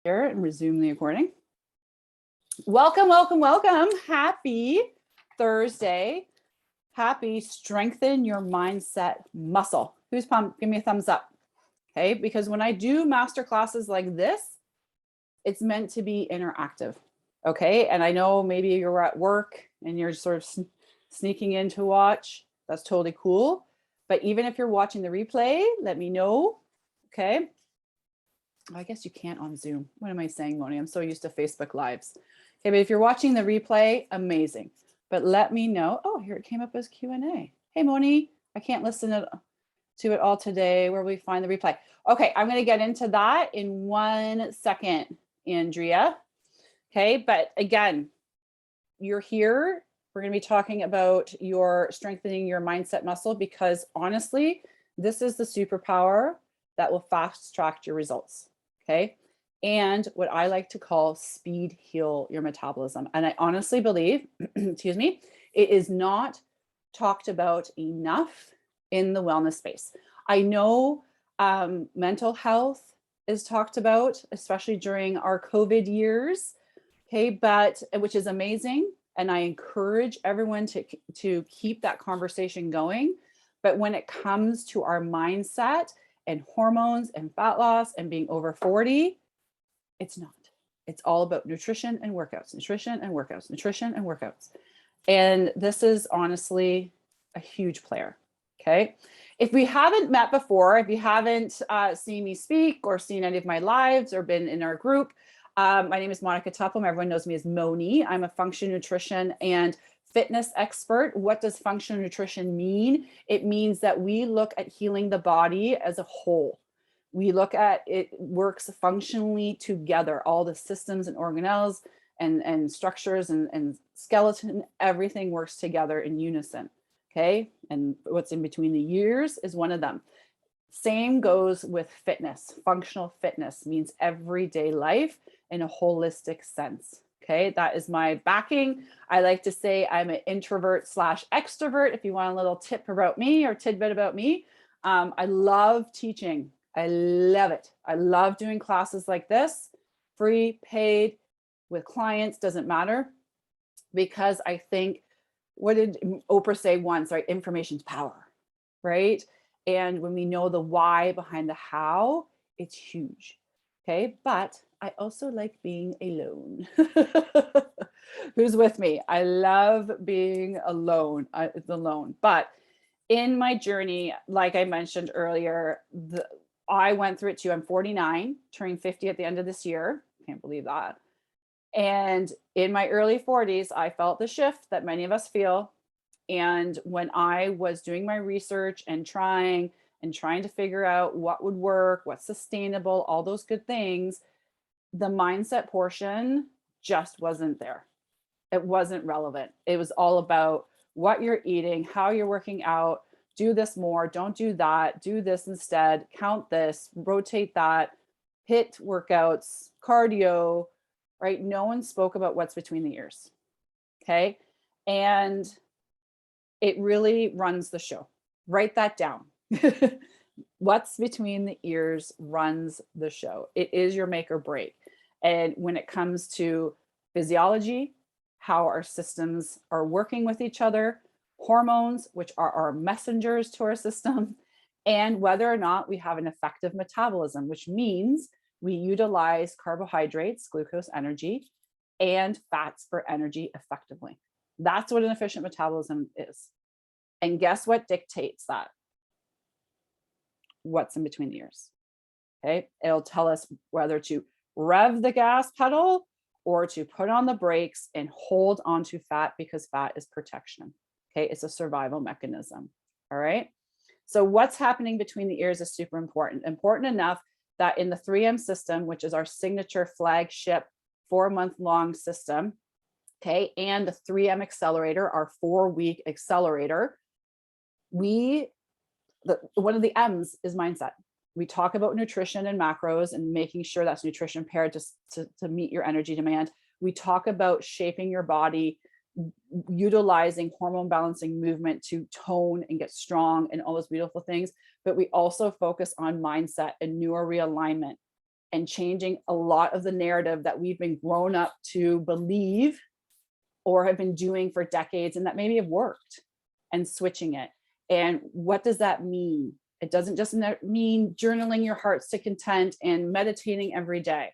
Here and resume the recording. Welcome, welcome, welcome. Happy Thursday. Happy strengthen your mindset muscle. Who's pumped? Give me a thumbs up. Okay, because when I do master classes like this, it's meant to be interactive. Okay, and I know maybe you're at work and you're sort of sneaking in to watch. That's totally cool. But even if you're watching the replay, let me know. Okay. I guess you can't on Zoom. What am I saying, Moni? I'm so used to Facebook Lives. Okay, but if you're watching the replay, amazing. But let me know. Oh, here it came up as Q&A. Hey, Moni, I can't listen to it all today. Where will we find the replay? Okay, I'm going to get into that in 1 second, Andrea. Okay, but again, you're here. We're going to be talking about your strengthening your mindset muscle because honestly, this is the superpower that will fast track your results. Okay. And what I like to call speed heal your metabolism. And I honestly believe, excuse me, it is not talked about enough in the wellness space. I know mental health is talked about, especially during our COVID years. Okay. But which is amazing. And I encourage everyone to keep that conversation going. But when it comes to our mindset, and hormones and fat loss and being over 40, it's not. It's all about nutrition and workouts, nutrition and workouts, nutrition and workouts. And this is honestly a huge player. Okay. If we haven't met before, if you haven't seen me speak or seen any of my lives or been in our group, my name is Monica Tuplum. Everyone knows me as Moni. I'm a functional nutrition and fitness expert. What does functional nutrition mean? It means that we look at healing the body as a whole. We look at it works functionally together, all the systems and organelles and structures and skeleton, everything works together in unison. Okay. And what's in between the ears is one of them. Same goes with fitness. Functional fitness means everyday life in a holistic sense. Okay, that is my backing. I like to say I'm an introvert / extrovert. If you want a little tip about me or tidbit about me, I love teaching. I love it. I love doing classes like this, free, paid, with clients, doesn't matter. Because I think, what did Oprah say once, right? Information's power, right? And when we know the why behind the how, it's huge. Okay, but I also like being alone. Who's with me? I love being alone. It's alone. But in my journey, like I mentioned earlier, I went through it too. I'm 49, turning 50 at the end of this year. Can't believe that. And in my early 40s, I felt the shift that many of us feel. And when I was doing my research and trying to figure out what would work, what's sustainable, all those good things, the mindset portion just wasn't there. It wasn't relevant. It was all about what you're eating, how you're working out, do this more, don't do that, do this instead, count this, rotate that, HIIT workouts, cardio, right? No one spoke about what's between the ears. Okay. And it really runs the show. Write that down. What's between the ears runs the show. It is your make or break. And when it comes to physiology, how our systems are working with each other, hormones, which are our messengers to our system, and whether or not we have an effective metabolism, which means we utilize carbohydrates, glucose, energy, and fats for energy effectively. That's what an efficient metabolism is. And guess what dictates that? What's in between the ears. Okay. It'll tell us whether to rev the gas pedal or to put on the brakes and hold onto fat because fat is protection. Okay. It's a survival mechanism. All right. So what's happening between the ears is super important. Important enough that in the 3M system, which is our signature flagship 4-month-long system, okay, and the 3M accelerator, our 4-week accelerator, one of the M's is mindset. We talk about nutrition and macros and making sure that's nutrition paired to meet your energy demand. We talk about shaping your body, utilizing hormone balancing movement to tone and get strong and all those beautiful things. But we also focus on mindset and neurorealignment. and changing a lot of the narrative that we've been grown up to believe or have been doing for decades and that maybe have worked, and switching it. And what does that mean? It doesn't just mean journaling your heart's to content and meditating every day,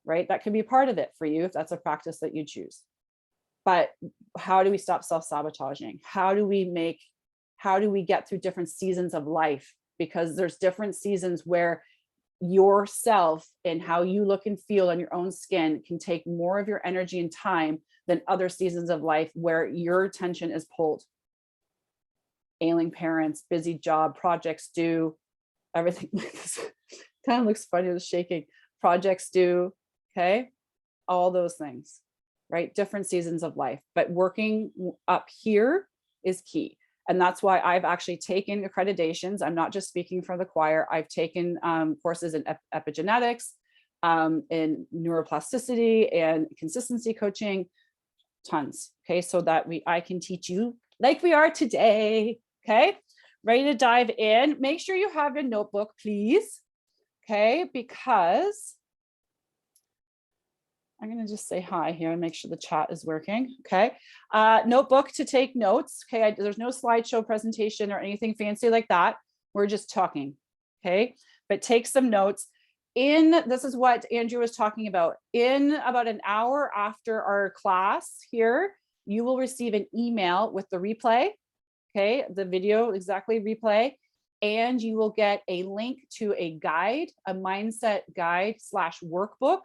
right? That could be part of it for you if that's a practice that you choose. But how do we stop self-sabotaging? How do we get through different seasons of life? Because there's different seasons where yourself and how you look and feel on your own skin can take more of your energy and time than other seasons of life where your attention is pulled. Ailing parents, busy job, projects due, everything like this. Kind of looks funny, it's shaking. Projects due, okay? All those things, right? Different seasons of life, but working up here is key. And that's why I've actually taken accreditations. I'm not just speaking for the choir. I've taken courses in epigenetics, in neuroplasticity and consistency coaching, tons. Okay, so that I can teach you like we are today. Okay, ready to dive in. Make sure you have your notebook, please. Okay, because I'm going to just say hi here and make sure the chat is working. Okay. Notebook to take notes. Okay. There's no slideshow presentation or anything fancy like that. We're just talking. Okay. But take some notes. This is what Andrew was talking about. In about an hour after our class here, you will receive an email with the replay. Okay. The video exactly replay. And you will get a link to a guide, a mindset guide / workbook,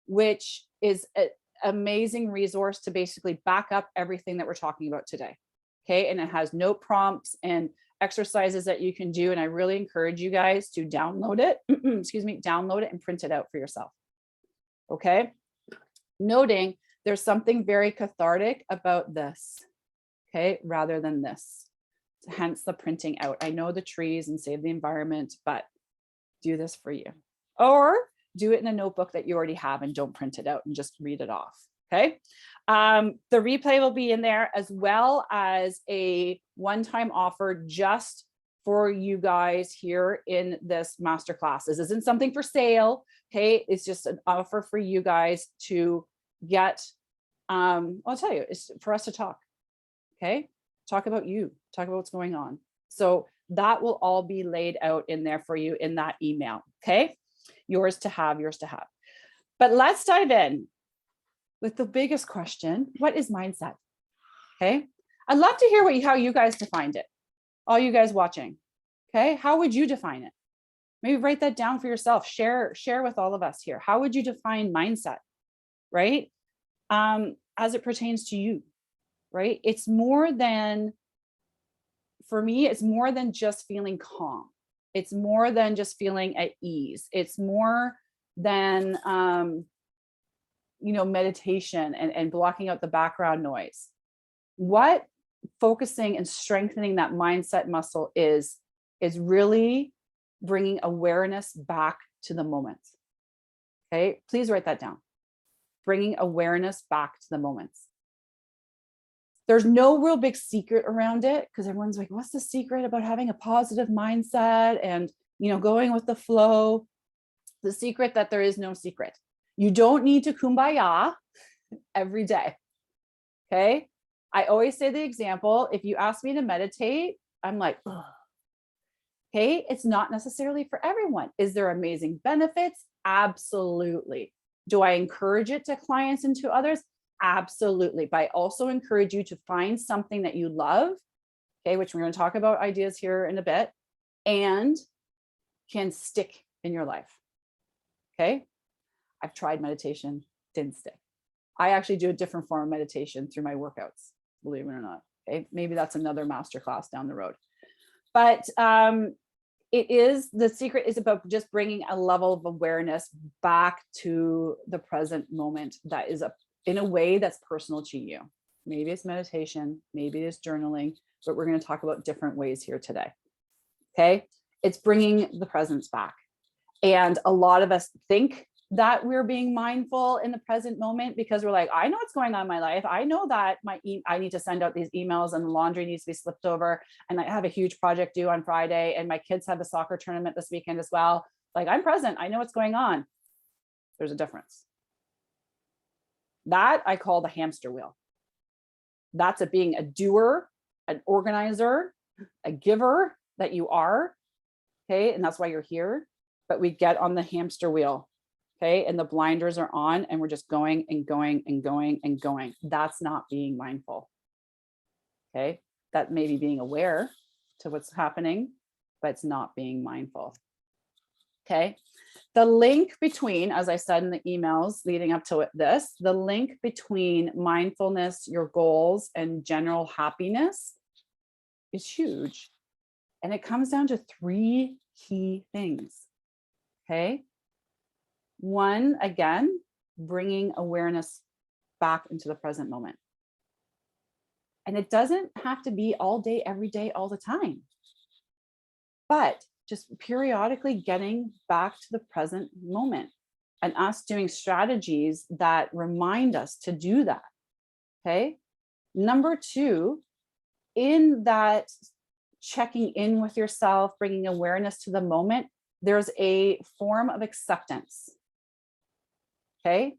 which is an amazing resource to basically back up everything that we're talking about today. Okay. And it has note prompts and exercises that you can do. And I really encourage you guys to download it, download it and print it out for yourself. Okay. Noting there's something very cathartic about this. Okay. Rather than this, hence the printing out. I know the trees and save the environment, but do this for you. Or do it in a notebook that you already have and don't print it out and just read it off. Okay. The replay will be in there, as well as a one-time offer just for you guys here in this masterclass. This isn't something for sale. Okay. It's just an offer for you guys to get, I'll tell you, it's for us to talk. Okay. Talk about you, talk about what's going on. So that will all be laid out in there for you in that email. Okay. Yours to have. But let's dive in with the biggest question. What is mindset? Okay. I'd love to hear how you guys defined it. All you guys watching. Okay. How would you define it? Maybe write that down for yourself. Share with all of us here. How would you define mindset? Right. As it pertains to you, right? It's more than, for me, it's more than just feeling calm. It's more than just feeling at ease. It's more than, meditation and blocking out the background noise. What focusing and strengthening that mindset muscle is really bringing awareness back to the moment. Okay, please write that down. Bringing awareness back to the moments. There's no real big secret around it, because everyone's like, what's the secret about having a positive mindset and, going with the flow? The secret that there is no secret. You don't need to kumbaya every day. Okay. I always say the example, if you ask me to meditate, I'm like, ugh. Okay. It's not necessarily for everyone. Is there amazing benefits? Absolutely. Do I encourage it to clients and to others? Absolutely. But I also encourage you to find something that you love, okay, which we're going to talk about ideas here in a bit, and can stick in your life. Okay. I've tried meditation, didn't stick. I actually do a different form of meditation through my workouts, believe it or not. Okay. Maybe that's another masterclass down the road. But the secret is about just bringing a level of awareness back to the present moment that is in a way that's personal to you. Maybe it's meditation, maybe it's journaling, but we're going to talk about different ways here today. Okay. It's bringing the presence back. And a lot of us think that we're being mindful in the present moment because we're like, I know what's going on in my life. I know that I need to send out these emails and the laundry needs to be slipped over. And I have a huge project due on Friday and my kids have a soccer tournament this weekend as well. Like, I'm present. I know what's going on. There's a difference. That I call the hamster wheel. That's being a doer, an organizer, a giver that you are. Okay. And that's why you're here. But we get on the hamster wheel. Okay. And the blinders are on and we're just going and going and going and going. That's not being mindful. Okay. That may be being aware to what's happening, but it's not being mindful. Okay. The link between, as I said in the emails leading up to this, the link between mindfulness, your goals, and general happiness is huge. And it comes down to 3 key things. Okay. One, again, bringing awareness back into the present moment. And it doesn't have to be all day, every day, all the time. But just periodically getting back to the present moment and us doing strategies that remind us to do that. Okay. Number 2, in that checking in with yourself, bringing awareness to the moment, there's a form of acceptance. Okay.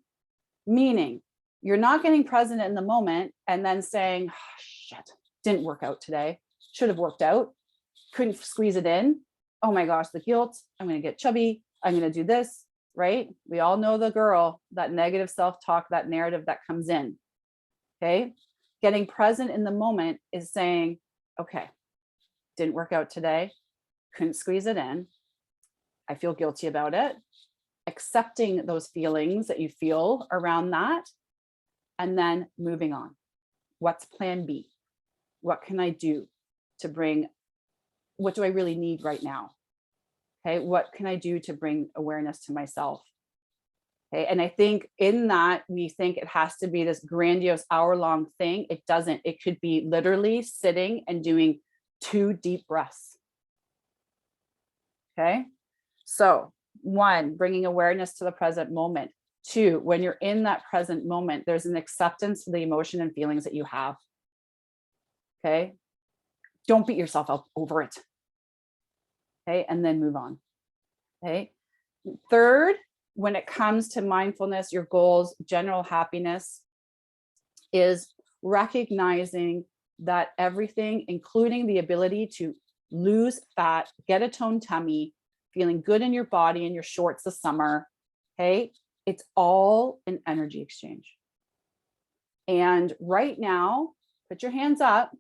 Meaning you're not getting present in the moment and then saying, oh, shit, didn't work out today. Should have worked out. Couldn't squeeze it in. Oh my gosh, the guilt. I'm going to get chubby. I'm going to do this, right? We all know the girl, that negative self-talk, that narrative that comes in. Okay. Getting present in the moment is saying, okay, didn't work out today. Couldn't squeeze it in. I feel guilty about it. Accepting those feelings that you feel around that. And then moving on. What's plan B? What can I do to bring, what do I really need right now? Okay, what can I do to bring awareness to myself? Okay, and I think in that we think it has to be this grandiose hour-long thing. It doesn't. It could be literally sitting and doing 2 deep breaths. Okay, so 1, bringing awareness to the present moment. 2, when you're in that present moment, there's an acceptance of the emotion and feelings that you have. Okay. Don't beat yourself up over it. Okay. And then move on. Okay. 3rd, when it comes to mindfulness, your goals, general happiness, is recognizing that everything, including the ability to lose fat, get a toned tummy, feeling good in your body in your shorts this summer. Okay. It's all an energy exchange. And right now, put your hands up.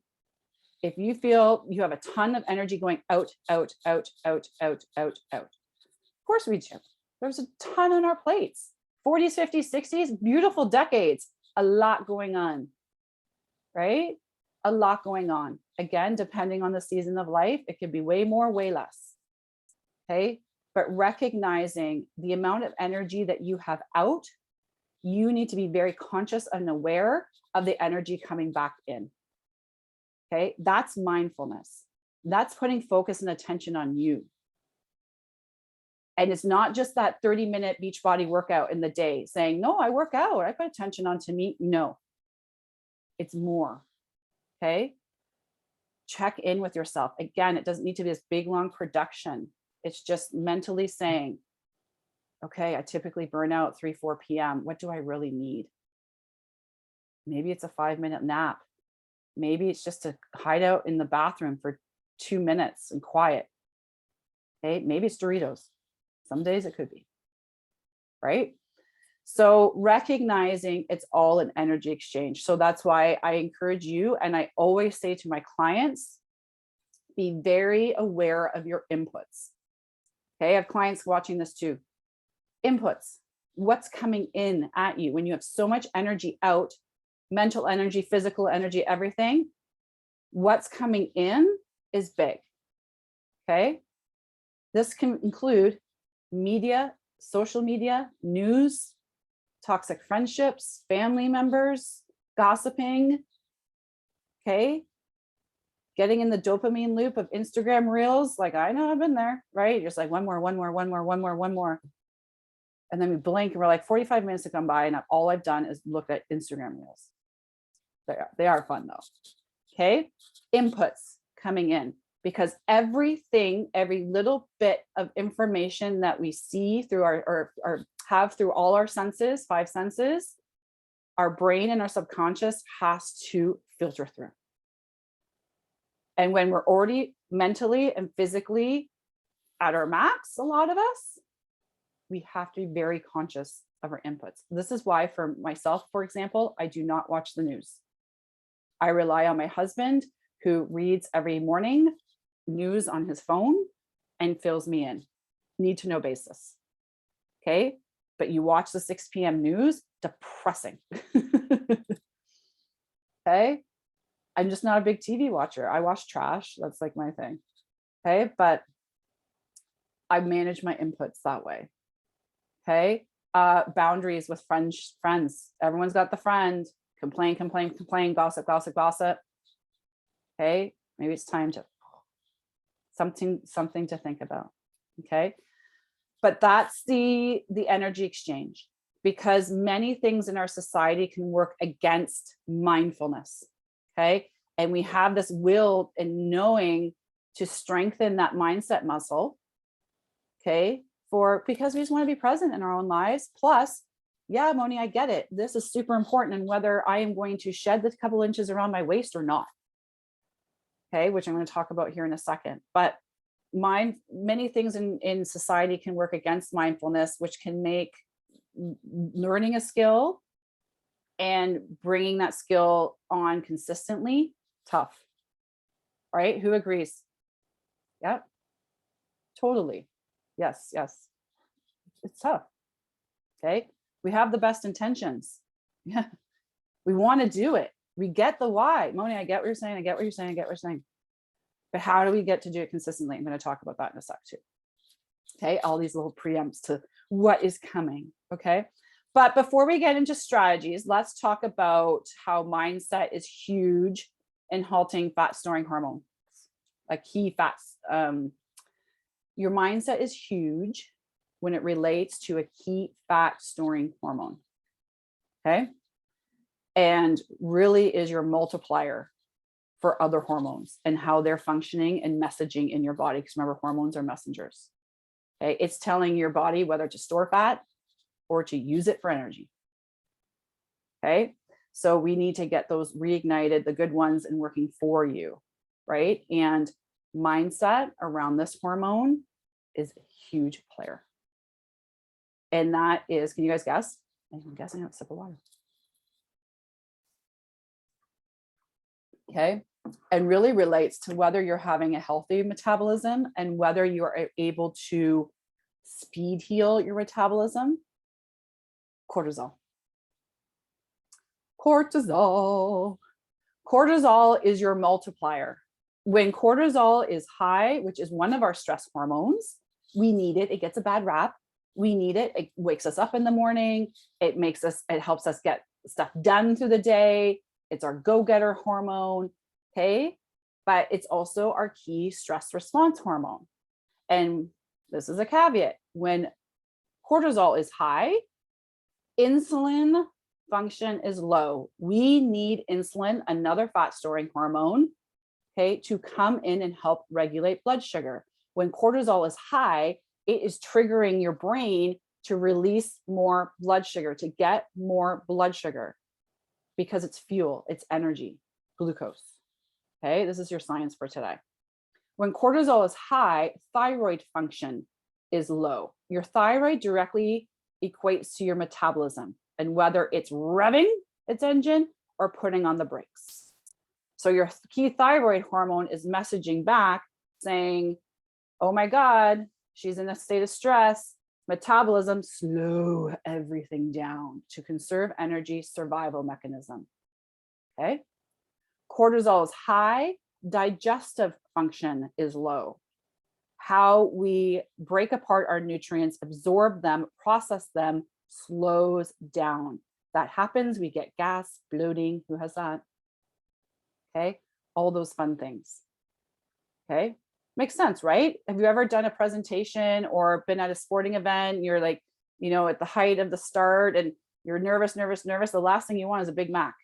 If you feel you have a ton of energy going out, out, out, out, out, out, out. Of course we do. There's a ton on our plates. 40s, 50s, 60s, beautiful decades. A lot going on, right? A lot going on. Again, depending on the season of life, it could be way more, way less. Okay. But recognizing the amount of energy that you have out, you need to be very conscious and aware of the energy coming back in. Okay, that's mindfulness. That's putting focus and attention on you. And it's not just that 30-minute Beachbody workout in the day saying, no, I work out, I put attention on to me. No, it's more. Okay, check in with yourself. Again, it doesn't need to be this big, long production. It's just mentally saying, okay, I typically burn out 3, 4 p.m. What do I really need? Maybe it's a 5-minute nap. Maybe it's just to hide out in the bathroom for 2 minutes and quiet. Okay, maybe it's Doritos. Some days it could be, right? So recognizing it's all an energy exchange. So that's why I encourage you, and I always say to my clients, be very aware of your inputs. Okay, I have clients watching this too. Inputs, what's coming in at you when you have so much energy out, mental energy, physical energy, everything. What's coming in is big. Okay, this can include media, social media, news, toxic friendships, family members, gossiping. Okay, getting in the dopamine loop of Instagram reels. Like, I know I've been there, right? You're just like, one more, one more, one more, one more, one more. And then we blink and we're like 45 minutes to come by and all I've done is look at Instagram reels. They are fun though. Okay. Inputs coming in. because everything, every little bit of information that we see through or have through all our senses, 5 senses, our brain and our subconscious has to filter through. And when we're already mentally and physically at our max, a lot of us, we have to be very conscious of our inputs. This is why, for myself, for example, I do not watch the news. I rely on my husband, who reads every morning news on his phone and fills me in, need to know basis. Okay. But you watch the 6 p.m. news, depressing. Okay. I'm just not a big TV watcher. I watch trash. That's like my thing. Okay. But I manage my inputs that way. Okay. Boundaries with friends. Everyone's got the friend. Complain, gossip. Okay. Maybe it's time to something to think about. Okay. But that's the energy exchange, because many things in our society can work against mindfulness. Okay. And we have this will and knowing to strengthen that mindset muscle. Okay. Because we just want to be present in our own lives. Plus, yeah, Moni, I get it. This is super important. And whether I am going to shed the couple inches around my waist or not. Okay. Which I'm going to talk about here in a second. But many things in society can work against mindfulness, which can make learning a skill and bringing that skill on consistently tough. Right? Who agrees? Yep. Totally. Yes. It's tough. Okay. We have the best intentions. Yeah. We want to do it. We get the why. Moni, I get what you're saying. But how do we get to do it consistently? I'm going to talk about that in a sec too. Okay. All these little preempts to what is coming. Okay. But before we get into strategies, let's talk about how mindset is huge in halting fat storing hormones, like key fats. Your mindset is huge when it relates to a key fat storing hormone. Okay. And really is your multiplier for other hormones and how they're functioning and messaging in your body. Because remember, hormones are messengers. Okay. It's telling your body whether to store fat or to use it for energy. Okay. So we need to get those reignited, the good ones, and working for you. Right. And mindset around this hormone is a huge player. And that is, can you guys guess? I'm guessing I have a sip of water. Okay. And really relates to whether you're having a healthy metabolism and whether you're able to speed heal your metabolism. Cortisol. Cortisol is your multiplier. When cortisol is high, which is one of our stress hormones, we need it. It gets a bad rap. We need it. It wakes us up in the morning. It helps us get stuff done through the day. It's our go-getter hormone. Okay. But it's also our key stress response hormone. And this is a caveat. When cortisol is high, insulin function is low. We need insulin, another fat storing hormone, okay, to come in and help regulate blood sugar. When cortisol is high, it is triggering your brain to release more blood sugar, to get more blood sugar, because it's fuel, it's energy, glucose. Okay, this is your science for today. When cortisol is high, thyroid function is low. Your thyroid directly equates to your metabolism and whether it's revving its engine or putting on the brakes. So your key thyroid hormone is messaging back saying, oh my God, she's in a state of stress. Metabolism, slow everything down to conserve energy, survival mechanism. Okay. Cortisol is high, digestive function is low. How we break apart our nutrients, absorb them, process them, slows down. That happens, we get gas, bloating. Who has that? Okay. All those fun things. Okay. Makes sense, right? Have you ever done a presentation or been at a sporting event? You're like, at the height of the start and you're nervous. The last thing you want is a Big Mac,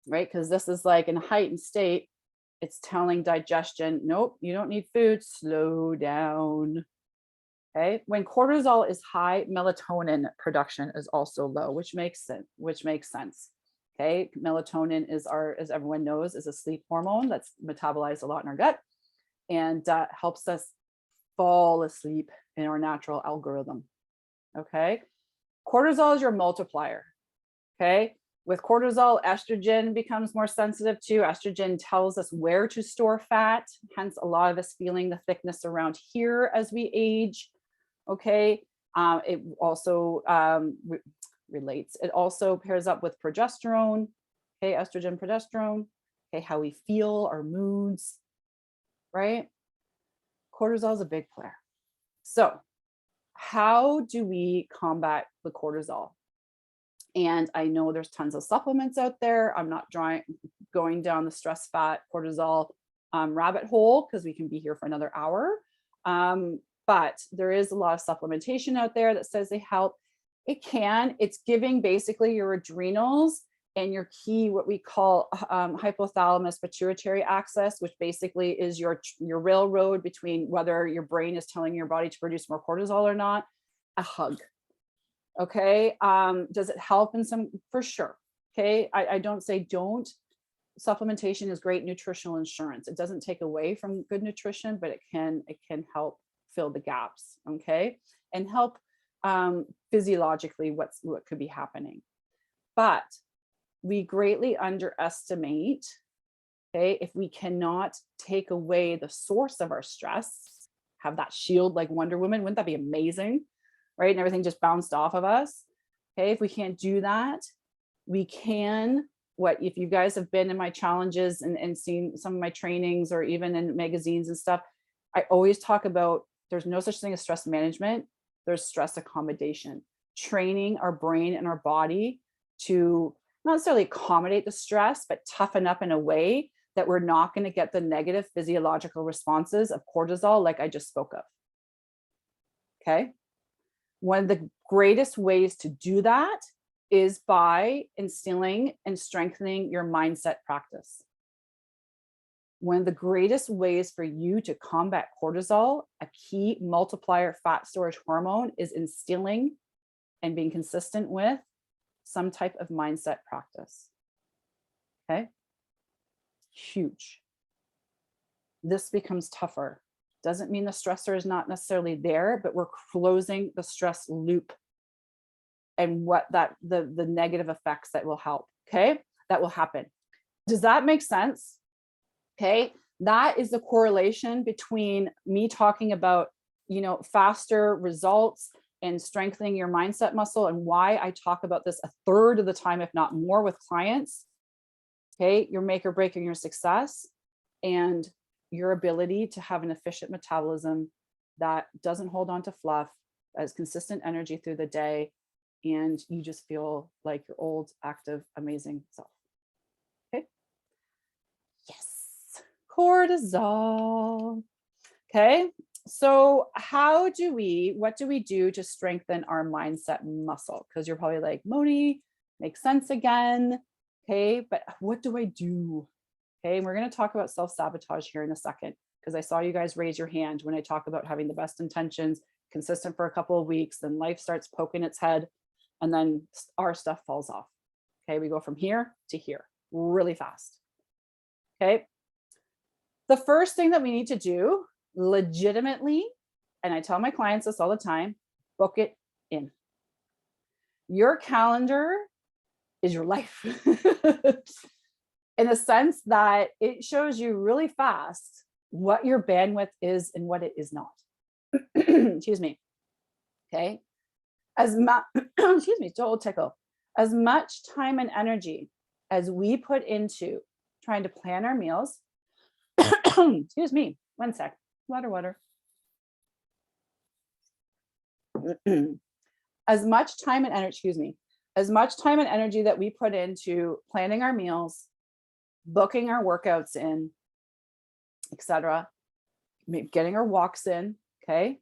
right? Because this is like in a heightened state. It's telling digestion, nope, you don't need food, slow down. Okay. When cortisol is high, melatonin production is also low, which makes sense. Okay. Melatonin is as everyone knows, is a sleep hormone that's metabolized a lot in our gut and helps us fall asleep in our natural algorithm. Okay. Cortisol is your multiplier. Okay. With cortisol, estrogen becomes more sensitive too. Estrogen tells us where to store fat, hence a lot of us feeling the thickness around here as we age. Okay. It also relates. It also pairs up with progesterone. Okay. Estrogen, progesterone. Okay. How we feel, our moods, right? Cortisol is a big player. So how do we combat the cortisol? And I know there's tons of supplements out there. I'm not going down the stress, fat, cortisol rabbit hole because we can be here for another hour. But there is a lot of supplementation out there that says they help. It's giving basically your adrenals and your key, what we call hypothalamus pituitary axis, which basically is your railroad between whether your brain is telling your body to produce more cortisol or not, a hug. Okay. Does it help in some? For sure. Okay. I don't say don't. Supplementation is great nutritional insurance. It doesn't take away from good nutrition, but it can help fill the gaps. Okay. And help physiologically what could be happening. But we greatly underestimate, okay, if we cannot take away the source of our stress, have that shield like Wonder Woman, wouldn't that be amazing? Right? And everything just bounced off of us. Okay. If we can't do that, we can, if you guys have been in my challenges and seen some of my trainings or even in magazines and stuff, I always talk about there's no such thing as stress management. There's stress accommodation, training our brain and our body to not necessarily accommodate the stress, but toughen up in a way that we're not going to get the negative physiological responses of cortisol, like I just spoke of. Okay. One of the greatest ways to do that is by instilling and strengthening your mindset practice. One of the greatest ways for you to combat cortisol, a key multiplier fat storage hormone, is instilling and being consistent with some type of mindset practice. Okay. Huge. This becomes tougher. Doesn't mean the stressor is not necessarily there, but we're closing the stress loop and what the negative effects that will help. Okay. That will happen. Does that make sense? Okay. That is the correlation between me talking about, faster results and strengthening your mindset muscle and why I talk about this a third of the time, if not more, with clients. Okay. Your make or break in your success and your ability to have an efficient metabolism that doesn't hold on to fluff, has consistent energy through the day, and you just feel like your old, active, amazing self. Okay. Yes. Cortisol. Okay. So what do we do to strengthen our mindset muscle? Because you're probably like, Moni, makes sense again. Okay. But what do I do? Okay. And we're going to talk about self-sabotage here in a second, because I saw you guys raise your hand when I talk about having the best intentions, consistent for a couple of weeks, then life starts poking its head and then our stuff falls off. Okay. We go from here to here really fast. Okay. The first thing that we need to do legitimately, and I tell my clients this all the time, book it in. Your calendar is your life. In the sense that it shows you really fast what your bandwidth is and what it is not. Excuse me. Okay. Excuse me, total tickle. As much time and energy as we put into trying to plan our meals, excuse me, one sec, water. As much time and energy that we put into planning our meals, booking our workouts in, etc., getting our walks in. Okay.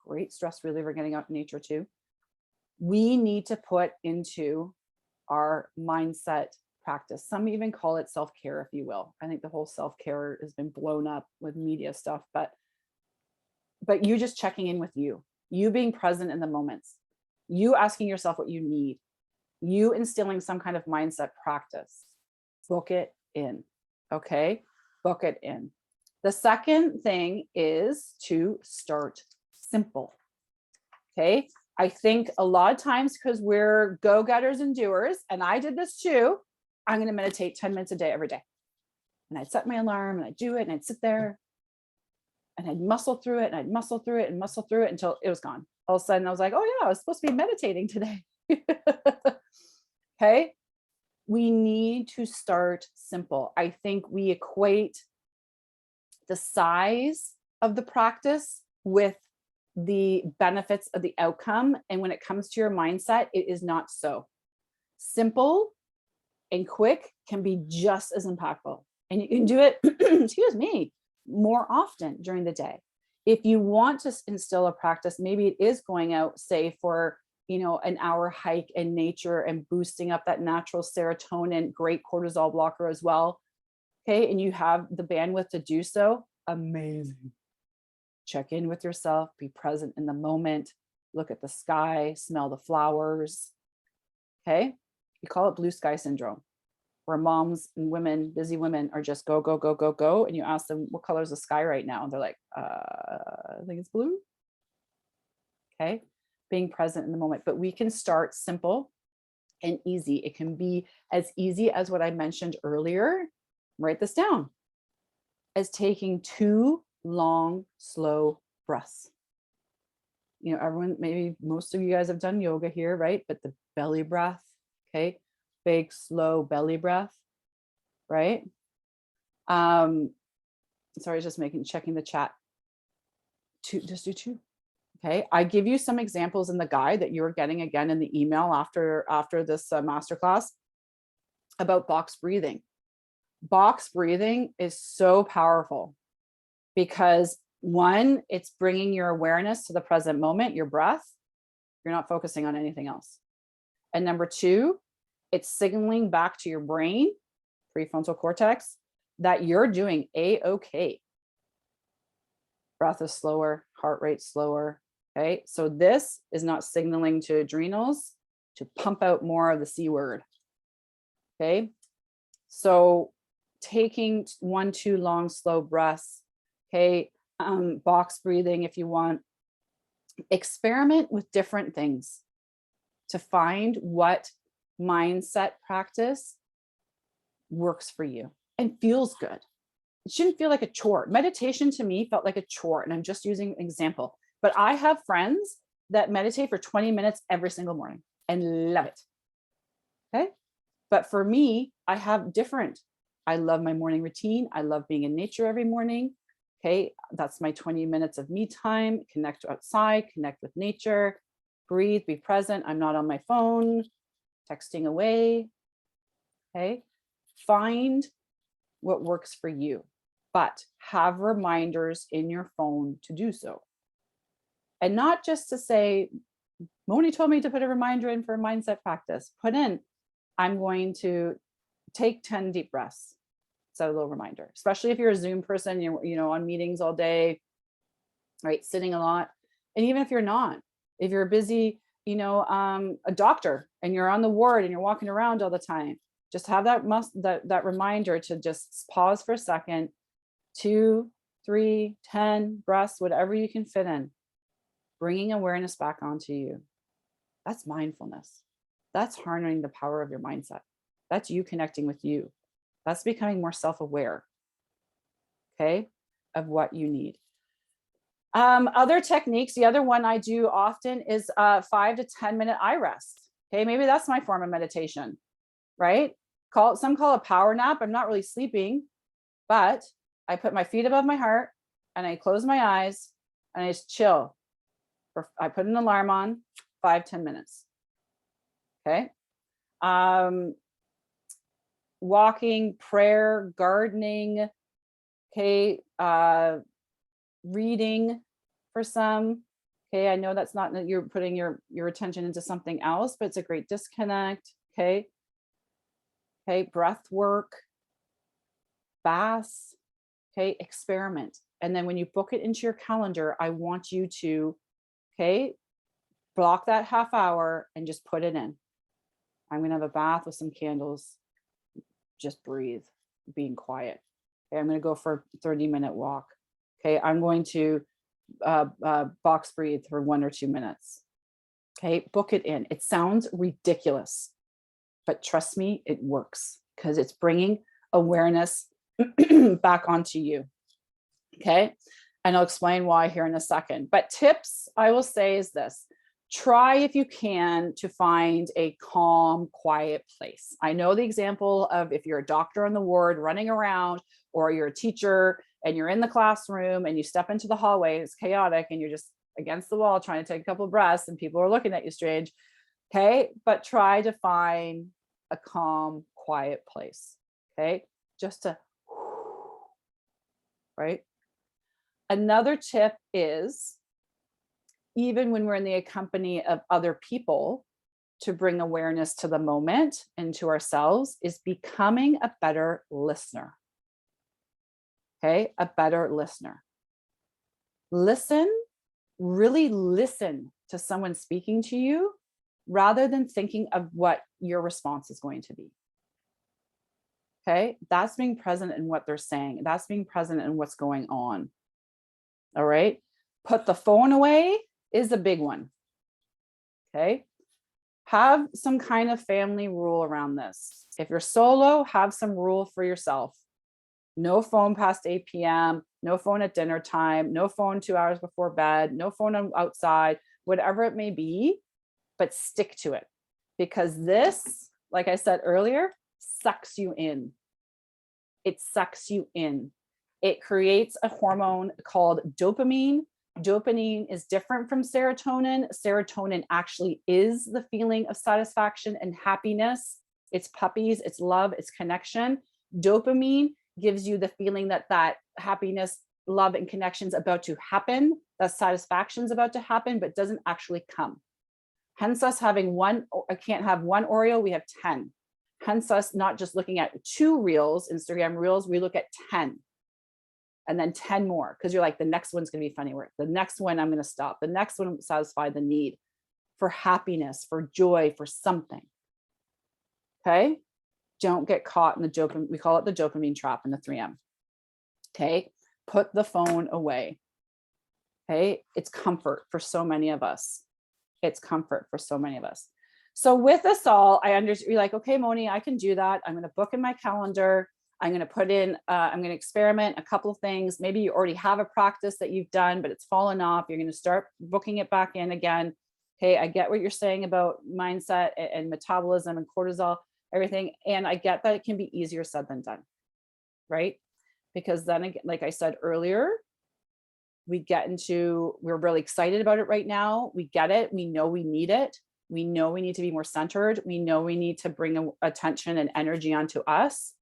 Great stress reliever, getting out in nature too. We need to put into our mindset practice. Some even call it self-care, if you will. I think the whole self-care has been blown up with media stuff, but you just checking in with you being present in the moments, you asking yourself what you need, you instilling some kind of mindset practice. Book it in. Okay. Book it in. The second thing is to start simple. Okay. I think a lot of times, because we're go-getters and doers, and I did this too, I'm going to meditate 10 minutes a day every day. And I'd set my alarm and I'd do it and I'd sit there and I'd muscle through it and I'd muscle through it and muscle through it until it was gone. All of a sudden I was like, oh yeah, I was supposed to be meditating today. Okay. We need to start simple. I think we equate the size of the practice with the benefits of the outcome. And when it comes to your mindset, it is not so. Simple and quick can be just as impactful. And you can do it, excuse me, more often during the day. If you want to instill a practice, maybe it is going out, say, for an hour hike in nature and boosting up that natural serotonin, great cortisol blocker as well. Okay. And you have the bandwidth to do so. Amazing. Check in with yourself, be present in the moment, look at the sky, smell the flowers. Okay. You call it blue sky syndrome, where moms and women, busy women, are just go, go, go, go, go. And you ask them, what color is the sky right now? And they're like, I think it's blue. Okay. Being present in the moment. But we can start simple and easy. It can be as easy as what I mentioned earlier. Write this down. As taking 2 long, slow breaths. Everyone, maybe most of you guys have done yoga here, right? But the belly breath, okay? Big, slow belly breath, right? Sorry, just checking the chat. Just do 2. Okay. I give you some examples in the guide that you're getting again in the email after this masterclass about box breathing. Box breathing is so powerful because 1, it's bringing your awareness to the present moment, your breath. You're not focusing on anything else. And number 2, it's signaling back to your brain, prefrontal cortex, that you're doing A-okay. Breath is slower, heart rate slower. Okay. So this is not signaling to adrenals to pump out more of the C word. Okay. So taking 1, 2 long, slow breaths. Okay. Box breathing, if you want, experiment with different things to find what mindset practice works for you and feels good. It shouldn't feel like a chore. Meditation to me felt like a chore, and I'm just using an example. But I have friends that meditate for 20 minutes every single morning and love it. Okay. But for me, I have different. I love my morning routine. I love being in nature every morning. Okay. That's my 20 minutes of me time. Connect outside, connect with nature, breathe, be present. I'm not on my phone, texting away. Okay. Find what works for you, but have reminders in your phone to do so. And not just to say, Moni told me to put a reminder in for a mindset practice. Put in, I'm going to take 10 deep breaths. Set a little reminder, especially if you're a Zoom person, you're on meetings all day, right? Sitting a lot. And even if you're not, if you're busy, a doctor and you're on the ward and you're walking around all the time, just have that reminder to just pause for a second, 2, 3, 10 breaths, whatever you can fit in. Bringing awareness back onto you. That's mindfulness. That's harnessing the power of your mindset. That's you connecting with you. That's becoming more self-aware, okay, of what you need. Other techniques, the other one I do often is 5 to 10 minute eye rest. Okay, maybe that's my form of meditation, right? Some call it a power nap. I'm not really sleeping, but I put my feet above my heart and I close my eyes and I just chill. I put an alarm on 5-10 minutes. Okay. Walking, prayer, gardening. Okay. Reading for some. Okay. I know that's not, you're putting your attention into something else, but it's a great disconnect. Okay. Okay, breath work, baths, okay, experiment. And then when you book it into your calendar, I want you to, okay, block that half hour and just put it in. I'm going to have a bath with some candles. Just breathe, being quiet. Okay, I'm going to go for a 30-minute walk. Okay, I'm going to box breathe for 1 or 2 minutes. Okay, book it in. It sounds ridiculous, but trust me, it works because it's bringing awareness back onto you. Okay, and I'll explain why here in a second. But tips I will say is this: try if you can to find a calm, quiet place. I know the example of if you're a doctor on the ward running around, or you're a teacher and you're in the classroom and you step into the hallway, it's chaotic and you're just against the wall trying to take a couple of breaths and people are looking at you strange. Okay, but try to find a calm, quiet place. Okay, just to, right? Another tip is, even when we're in the company of other people, to bring awareness to the moment and to ourselves, is becoming a better listener. Okay, a better listener. Listen, really listen to someone speaking to you rather than thinking of what your response is going to be. Okay, that's being present in what they're saying. That's being present in what's going on. All right, put the phone away is a big one. Okay, have some kind of family rule around this. If you're solo, have some rule for yourself. No phone past 8 p.m., no phone at dinner time, no phone 2 hours before bed, no phone outside, whatever it may be, but stick to it. Because this, like I said earlier, sucks you in. It sucks you in. It creates a hormone called dopamine. Dopamine is different from serotonin. Serotonin actually is the feeling of satisfaction and happiness. It's puppies, it's love, it's connection. Dopamine gives you the feeling that that happiness, love, and connection is about to happen, that satisfaction is about to happen, but doesn't actually come. Hence us having one, I can't have one Oreo, we have 10. Hence us not just looking at 2 reels, Instagram reels, we look at 10. And then 10 more, because you're like, the next one's going to be funny work. The next one, I'm going to stop. The next one will satisfy the need for happiness, for joy, for something. Okay. Don't get caught in the dopamine. We call it the dopamine trap in the 3M. Okay. Put the phone away. Okay. It's comfort for so many of us. It's comfort for so many of us. So with us all, I understand, you're like, okay, Moni, I can do that. I'm going to book in my calendar. I'm going to put in, I'm going to experiment a couple of things. Maybe you already have a practice that you've done, but it's fallen off. You're going to start booking it back in again. Okay, I get what you're saying about mindset and metabolism and cortisol, everything. And I get that it can be easier said than done, right? Because then again, like I said earlier, we're really excited about it right now. We get it. We know we need it. We know we need to be more centered. We know we need to bring attention and energy onto us.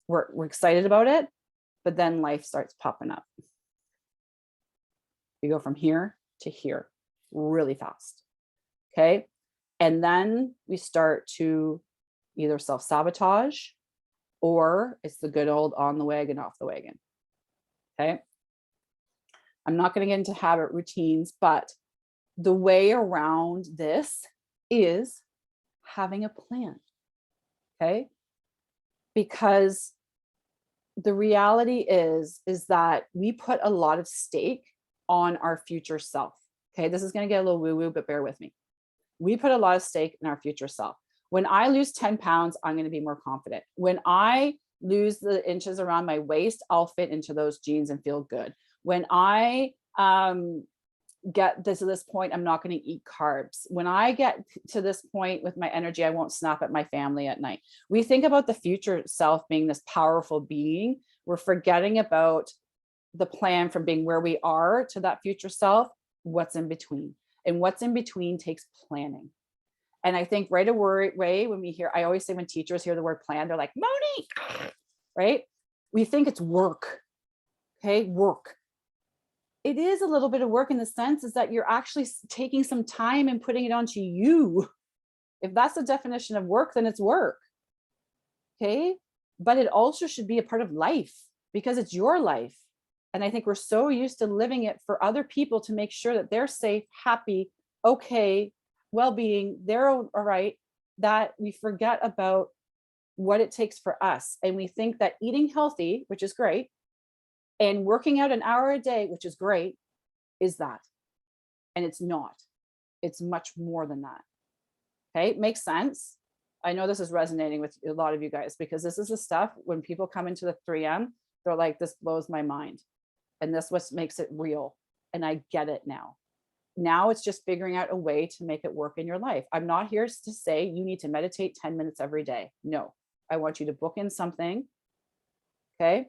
We're excited about it, but then life starts popping up. We go from here to here really fast. Okay. And then we start to either self-sabotage, or it's the good old on the wagon, off the wagon. Okay. I'm not going to get into habit routines, but the way around this is having a plan. Okay. Because the reality is that we put a lot of stake on our future self. Okay, this is going to get a little woo-woo, but bear with me. We put a lot of stake in our future self. When I lose 10 pounds, I'm going to be more confident. When I lose the inches around my waist, I'll fit into those jeans and feel good. When I get to this point, I'm not going to eat carbs. When I get to this point with my energy, I won't snap at my family at night. We think about the future self being this powerful being. We're forgetting about the plan from being where we are to that future self, what's in between. And what's in between takes planning. And I think right away, when we hear, I always say when teachers hear the word plan, they're like, Moni, right? We think it's work. Okay, work. It is a little bit of work in the sense is that you're actually taking some time and putting it onto you. If that's the definition of work, then it's work. Okay. But it also should be a part of life because it's your life. And I think we're so used to living it for other people to make sure that they're safe, happy, okay, well-being, they're all right, that we forget about what it takes for us. And we think that eating healthy, which is great, and working out an hour a day, which is great, is that. And it's not. It's much more than that. Okay, makes sense. I know this is resonating with a lot of you guys because this is the stuff when people come into the 3M, they're like, this blows my mind. And this what makes it real. And I get it now. Now it's just figuring out a way to make it work in your life. I'm not here to say you need to meditate 10 minutes every day. No, I want you to book in something. Okay.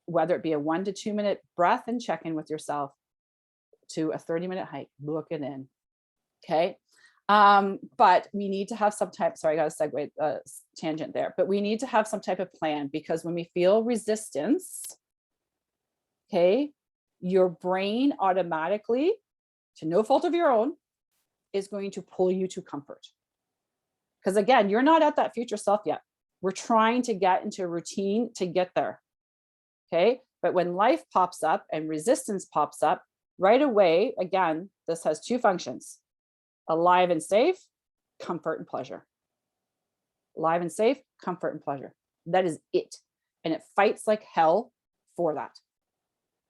Whether it be a 1 to 2 minute breath and check in with yourself to a 30-minute hike, book it in. Okay. But we need to have some type, sorry, I got a segue tangent there, but we need to have some type of plan because when we feel resistance, okay, your brain automatically, to no fault of your own, is going to pull you to comfort. Because again, you're not at that future self yet. We're trying to get into a routine to get there. Okay. But when life pops up and resistance pops up right away, again, this has two functions: alive and safe, comfort and pleasure. Alive and safe, comfort and pleasure. That is it. And it fights like hell for that.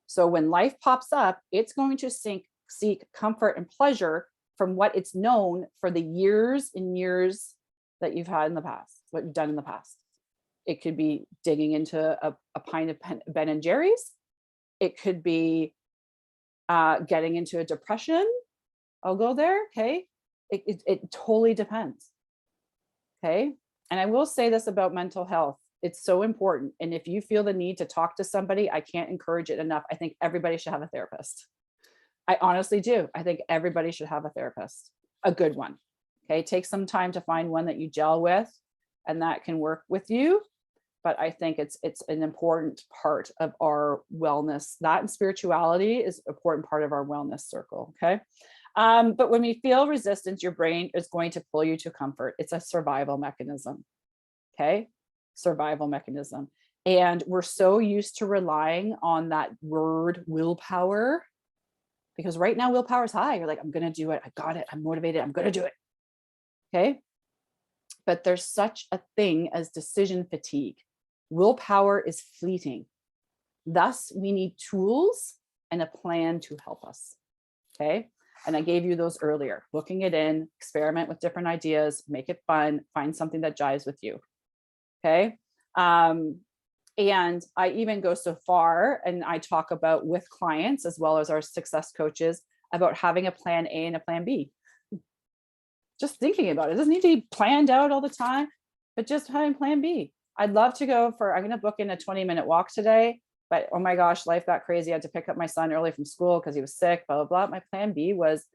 So when life pops up, it's going to seek comfort and pleasure from what it's known for the years and years that you've had in the past, what you've done in the past. It could be digging into a pint of Ben and Jerry's. It could be getting into a depression. I'll go there. Okay. It totally depends. Okay. And I will say this about mental health. It's so important. And if you feel the need to talk to somebody, I can't encourage it enough. I think everybody should have a therapist. I honestly do. I think everybody should have a therapist, a good one. Okay. Take some time to find one that you gel with and that can work with you. But I think it's an important part of our wellness. That and spirituality is an important part of our wellness circle. Okay. But when we feel resistance, your brain is going to pull you to comfort. It's a survival mechanism. Okay. Survival mechanism. And we're so used to relying on that word willpower because right now willpower is high. You're like, I'm going to do it. I got it. I'm motivated. I'm going to do it. Okay. But there's such a thing as decision fatigue. Willpower is fleeting. Thus, we need tools and a plan to help us. Okay. And I gave you those earlier, booking it in, experiment with different ideas, make it fun, find something that jives with you. Okay. And I even go so far, and I talk about with clients as well as our success coaches about having a plan A and a plan B. Just thinking about it. It doesn't need to be planned out all the time, but just having plan B. I'd love to go I'm going to book in a 20-minute walk today, but oh my gosh, life got crazy. I had to pick up my son early from school because he was sick, blah, blah, blah. My plan B was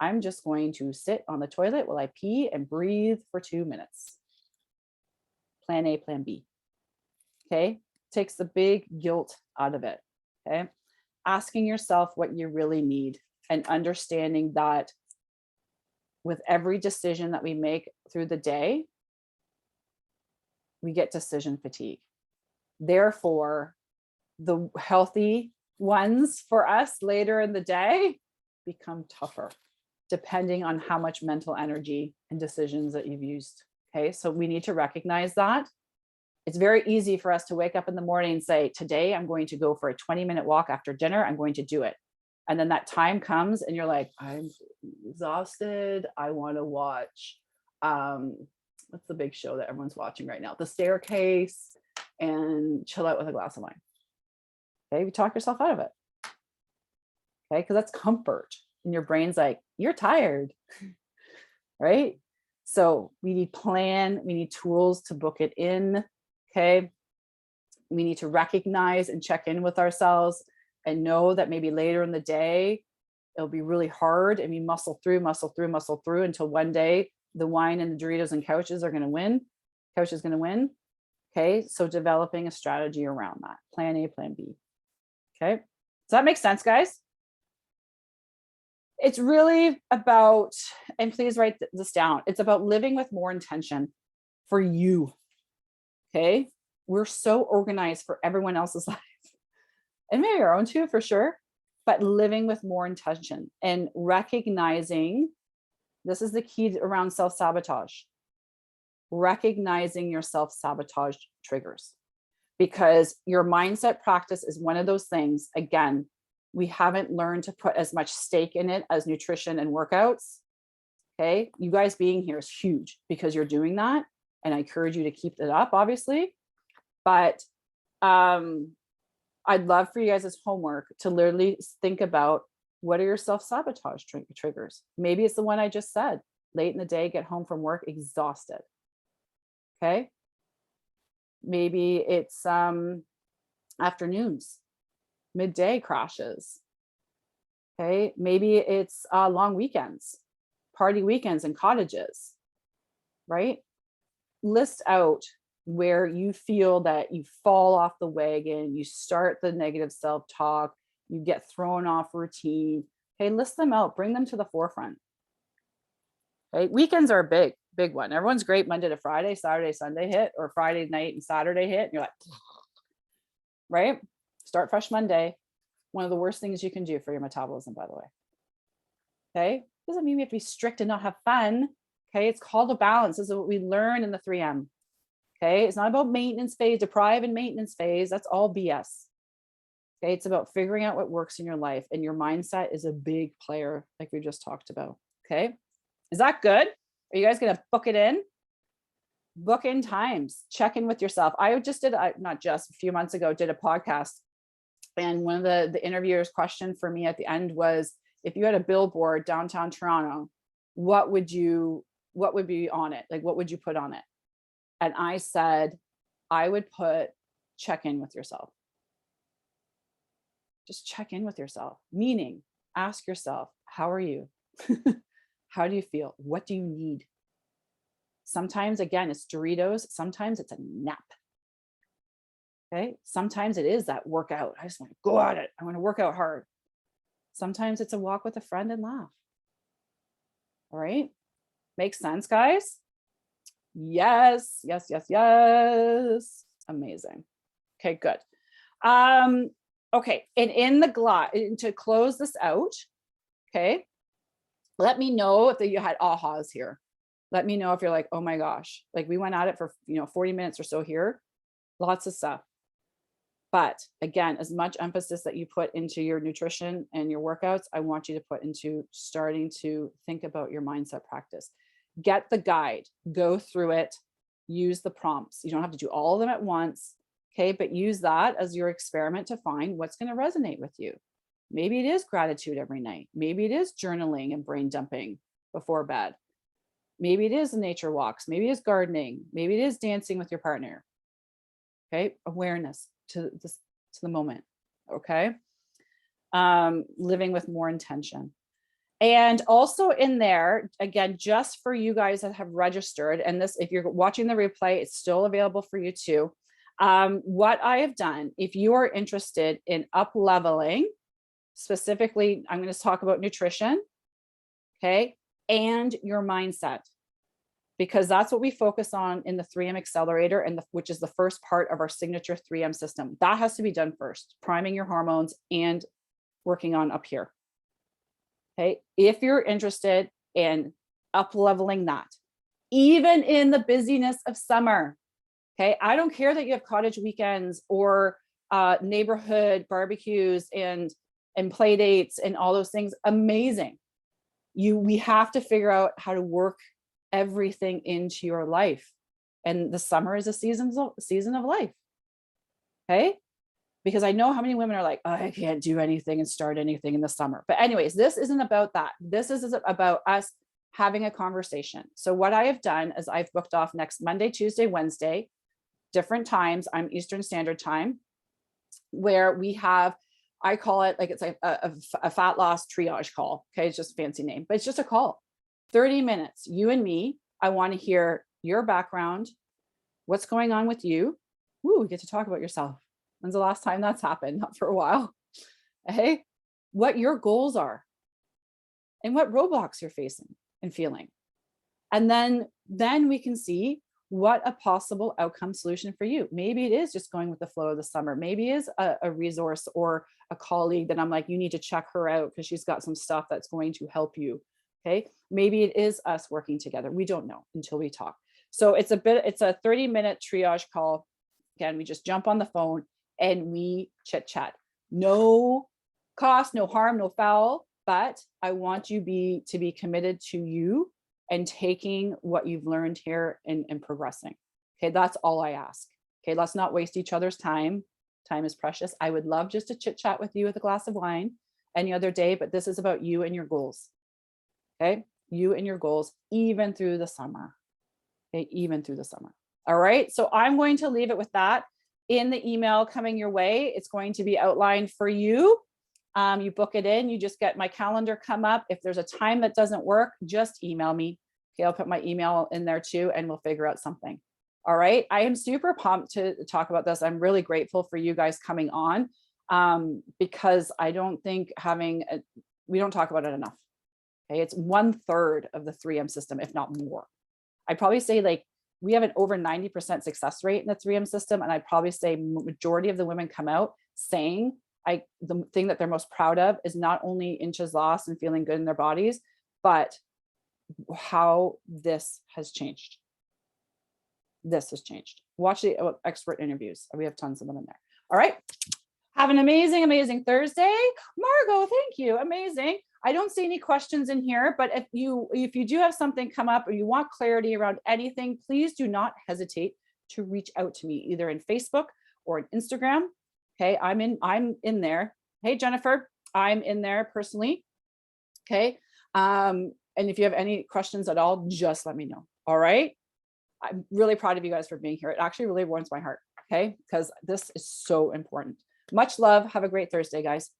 I'm just going to sit on the toilet while I pee and breathe for 2 minutes. Plan A, plan B. Okay. Takes the big guilt out of it. Okay. Asking yourself what you really need and understanding that with every decision that we make through the day, we get decision fatigue. Therefore, the healthy ones for us later in the day become tougher, depending on how much mental energy and decisions that you've used. Okay, so we need to recognize that. It's very easy for us to wake up in the morning and say, today I'm going to go for a 20-minute walk after dinner. I'm going to do it. And then that time comes and you're like, I'm exhausted. I want to watch, what's the big show that everyone's watching right now? The Staircase, and chill out with a glass of wine. Okay, you talk yourself out of it. Okay, because that's comfort. And your brain's like, you're tired, right? So we need plan, we need tools to book it in. Okay, we need to recognize and check in with ourselves and know that maybe later in the day, it'll be really hard and we muscle through until one day the wine and the Doritos and couches are going to win. Couch is going to win. Okay, so developing a strategy around that. Plan A, plan B. Okay, does that make sense, guys? It's really about, and please write this down, it's about living with more intention for you. Okay. We're so organized for everyone else's life and maybe our own too, for sure, but living with more intention and recognizing this is the key around self-sabotage, recognizing your self-sabotage triggers, because your mindset practice is one of those things. Again, we haven't learned to put as much stake in it as nutrition and workouts. Okay. You guys being here is huge because you're doing that. And I encourage you to keep it up, obviously. But I'd love for you guys as homework to literally think about what are your self-sabotage triggers. Maybe it's the one I just said, late in the day, get home from work exhausted. Okay. Maybe it's afternoons, midday crashes. Okay. Maybe it's long weekends, party weekends and cottages, right? List out where you feel that you fall off the wagon, you start the negative self-talk, you get thrown off routine. Okay, list them out, bring them to the forefront. Okay, weekends are a big one. Everyone's great Monday to Friday, Saturday, Sunday hit, or Friday night and Saturday hit, and you're like, right? Start fresh Monday. One of the worst things you can do for your metabolism, by the way. Okay, doesn't mean we have to be strict and not have fun. Okay, it's called a balance. This is what we learn in the 3M. Okay, it's not about maintenance phase, deprive and maintenance phase. That's all BS. Okay, it's about figuring out what works in your life, and your mindset is a big player, like we just talked about. Okay, is that good? Are you guys going to book it in? Book in times, check in with yourself. I just did, not just a few months ago, did a podcast, and one of the interviewer's question for me at the end was, if you had a billboard downtown Toronto, what would be on it? Like, what would you put on it? And I said, I would put check in with yourself. Just check in with yourself, meaning ask yourself, how are you? How do you feel? What do you need? Sometimes, again, it's Doritos. Sometimes it's a nap. Okay. Sometimes it is that workout. I just want to go at it. I want to work out hard. Sometimes it's a walk with a friend and laugh. All right. Makes sense, guys? Yes, yes, yes, yes. Amazing. Okay, good. Okay, and in the to close this out, okay, let me know if you had ahas here. Let me know if you're like, oh my gosh, like we went at it for 40 minutes or so here, lots of stuff. But again, as much emphasis that you put into your nutrition and your workouts, I want you to put into starting to think about your mindset practice. Get the guide, go through it, use the prompts. You don't have to do all of them at once, okay? But use that as your experiment to find what's going to resonate with you. Maybe it is gratitude every night. Maybe it is journaling and brain dumping before bed. Maybe it is the nature walks. Maybe it's gardening. Maybe it is dancing with your partner. Okay, awareness to the moment. Okay, living with more intention. And also in there, again, just for you guys that have registered, and this, if you're watching the replay, it's still available for you too. What I have done, if you are interested in up leveling, specifically, I'm going to talk about nutrition, okay, and your mindset, because that's what we focus on in the 3M Accelerator, and which is the first part of our signature 3M system. That has to be done first, priming your hormones and working on up here. Okay, if you're interested in up leveling that, even in the busyness of summer, okay, I don't care that you have cottage weekends or neighborhood barbecues and play dates and all those things. Amazing. We have to figure out how to work everything into your life, and the summer is a season of life. Okay. Because I know how many women are like, oh, I can't do anything and start anything in the summer. But anyways, this isn't about that. This is about us having a conversation. So what I have done is I've booked off next Monday, Tuesday, Wednesday, different times. I'm Eastern Standard Time, where we have, I call it like it's like a fat loss triage call. Okay, it's just a fancy name, but it's just a call. 30 minutes, you and me. I want to hear your background, what's going on with you. Ooh, we get to talk about yourself. When's the last time that's happened? Not for a while. Hey, what your goals are and what roadblocks you're facing and feeling. And then we can see what a possible outcome solution for you. Maybe it is just going with the flow of the summer. Maybe it is a resource or a colleague that I'm like, you need to check her out because she's got some stuff that's going to help you. Okay. Maybe it is us working together. We don't know until we talk. So it's a 30-minute triage call. Again, we just jump on the phone and we chit chat. No cost, no harm, no foul, but I want you to be committed to you and taking what you've learned here and progressing. Okay, that's all I ask. Okay, let's not waste each other's time. Time is precious. I would love just to chit chat with you with a glass of wine any other day, but this is about you and your goals. Okay, you and your goals, even through the summer. Okay, even through the summer. All right, so I'm going to leave it with that. In the email coming your way, it's going to be outlined for you. You book it in, you just get my calendar come up. If there's a time that doesn't work, just email me. Okay, I'll put my email in there too, and we'll figure out something. All right, I am super pumped to talk about this. I'm really grateful for you guys coming on because I don't think we don't talk about it enough. Okay, it's 1/3 of the 3M system, if not more. I'd probably say like we have an over 90% success rate in the 3M system. And I'd probably say majority of the women come out saying the thing that they're most proud of is not only inches lost and feeling good in their bodies, but how this has changed. This has changed. Watch the expert interviews. We have tons of them in there. All right. Have an amazing, amazing Thursday. Margot, thank you. Amazing. I don't see any questions in here, but if you do have something come up or you want clarity around anything, please do not hesitate to reach out to me either in Facebook or in Instagram. Okay, I'm in there. Hey, Jennifer, I'm in there personally. Okay. And if you have any questions at all, just let me know. All right. I'm really proud of you guys for being here. It actually really warms my heart. Okay. Because this is so important. Much love. Have a great Thursday, guys.